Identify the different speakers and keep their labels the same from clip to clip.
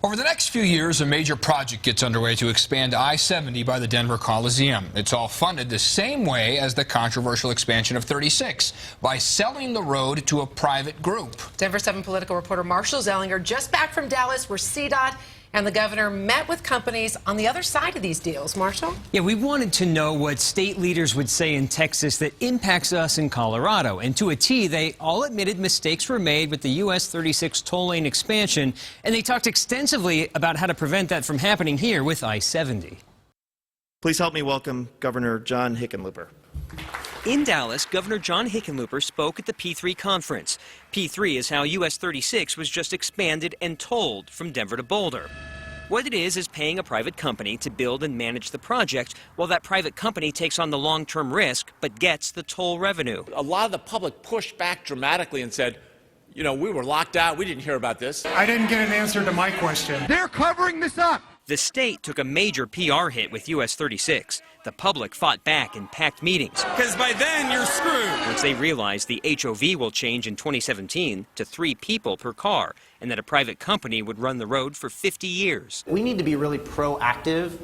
Speaker 1: Over the next few years, a major project gets underway to expand I-70 by the Denver Coliseum. It's all funded the same way as the controversial expansion of 36, by selling the road to a private group.
Speaker 2: Denver 7 political reporter Marshall Zelinger just back from Dallas, where CDOT and the governor met with companies on the other side of these deals. Marshall?
Speaker 3: Yeah, we wanted to know what state leaders would say in Texas that impacts us in Colorado. And to a T, they all admitted mistakes were made with the US 36 toll lane expansion, and they talked extensively about how to prevent that from happening here with I-70.
Speaker 4: Please help me welcome Governor John Hickenlooper.
Speaker 3: In Dallas, Governor John Hickenlooper spoke at the P3 conference. P3 is how US 36 was just expanded and tolled from Denver to Boulder. What it is paying a private company to build and manage the project, while that private company takes on the long-term risk but gets the toll revenue.
Speaker 5: A lot of the public pushed back dramatically and said, you know, we were locked out, we didn't hear about this.
Speaker 6: I didn't get an answer to my question.
Speaker 7: They're covering this up.
Speaker 3: The state took a major PR hit with US 36. The public fought back in packed meetings.
Speaker 5: Because by then, you're screwed.
Speaker 3: Once they realized the HOV will change in 2017 to 3 people per car, and that a private company would run the road for 50 years.
Speaker 8: We need to be really proactive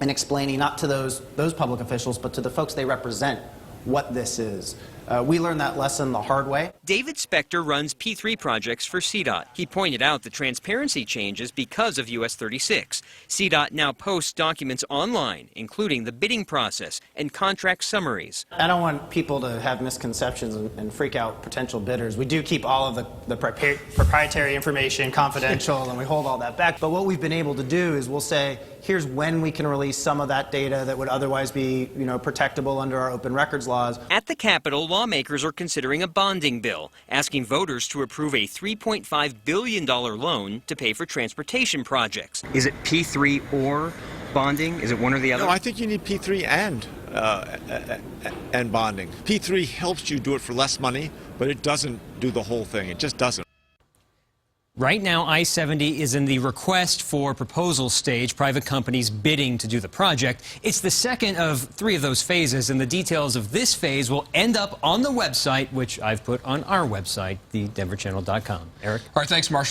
Speaker 8: in explaining, not to those public officials, but to the folks they represent, what this is. We learned that lesson the hard way.
Speaker 3: David Spector runs P3 projects for CDOT. He pointed out the transparency changes because of US 36. CDOT now posts documents online, including the bidding process and contract summaries.
Speaker 8: I don't want people to have misconceptions and freak out potential bidders. We do keep all of the proprietary information confidential, and we hold all that back. But what we've been able to do is we'll say, here's when we can release some of that data that would otherwise be, protectable under our open records laws.
Speaker 3: At the Capitol, lawmakers are considering a bonding bill, asking voters to approve a $3.5 billion loan to pay for transportation projects.
Speaker 9: Is it P3 or bonding? Is it one or the other?
Speaker 10: No, I think you need P3 and bonding. P3 helps you do it for less money, but it doesn't do the whole thing. It just doesn't.
Speaker 3: Right now, I-70 is in the request for proposal stage, private companies bidding to do the project. It's the second of 3 of those phases, and the details of this phase will end up on the website, which I've put on our website, thedenverchannel.com. Eric?
Speaker 1: All right, thanks, Marshall.